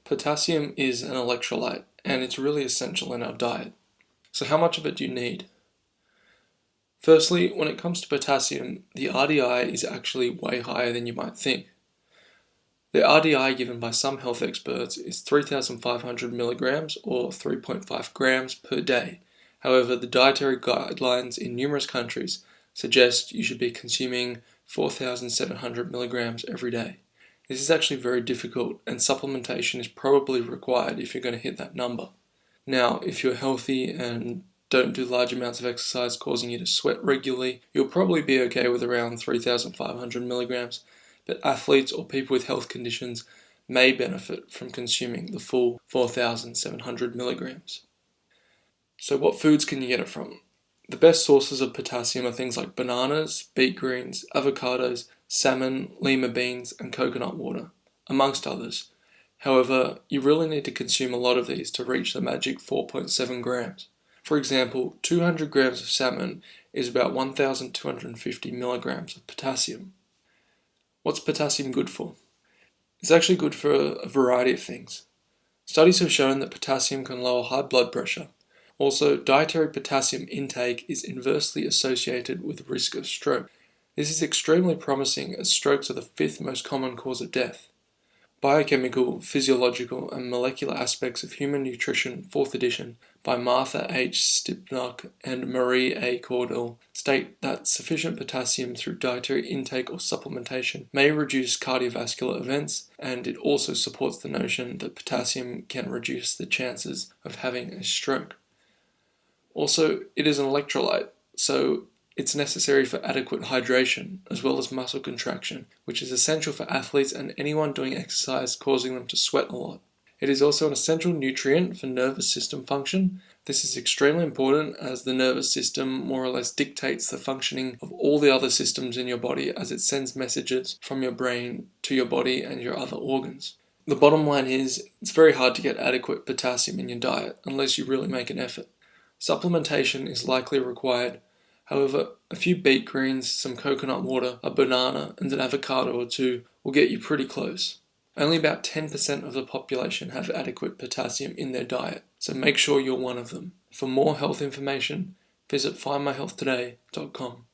Potassium is an electrolyte, and it's really essential in our diet. So how much of it do you need? Firstly, when it comes to potassium, the RDI is actually way higher than you might think. The RDI given by some health experts is 3,500 milligrams or 3.5 grams per day. However, the dietary guidelines in numerous countries suggest you should be consuming 4,700 milligrams every day. This is actually very difficult, and supplementation is probably required if you're going to hit that number. Now, if you're healthy and don't do large amounts of exercise causing you to sweat regularly, you'll probably be okay with around 3,500 milligrams, but athletes or people with health conditions may benefit from consuming the full 4,700 milligrams. So what foods can you get it from? The best sources of potassium are things like bananas, beet greens, avocados, salmon, lima beans, and coconut water, amongst others. However, you really need to consume a lot of these to reach the magic 4.7 grams. For example, 200 grams of salmon is about 1,250 milligrams of potassium. What's potassium good for? It's actually good for a variety of things. Studies have shown that potassium can lower high blood pressure. Also, dietary potassium intake is inversely associated with risk of stroke. This is extremely promising as strokes are the fifth most common cause of death. Biochemical, Physiological, and Molecular Aspects of Human Nutrition, 4th edition, by Martha H. Stipnock and Marie A. Cordell, state that sufficient potassium through dietary intake or supplementation may reduce cardiovascular events, and it also supports the notion that potassium can reduce the chances of having a stroke. Also, it is an electrolyte, so it's necessary for adequate hydration, as well as muscle contraction, which is essential for athletes and anyone doing exercise causing them to sweat a lot. It is also an essential nutrient for nervous system function. This is extremely important as the nervous system more or less dictates the functioning of all the other systems in your body as it sends messages from your brain to your body and your other organs. The bottom line is, it's very hard to get adequate potassium in your diet unless you really make an effort. Supplementation is likely required. However, a few beet greens, some coconut water, a banana, and an avocado or two will get you pretty close. Only about 10% of the population have adequate potassium in their diet, so make sure you're one of them. For more health information, visit findmyhealthtoday.com.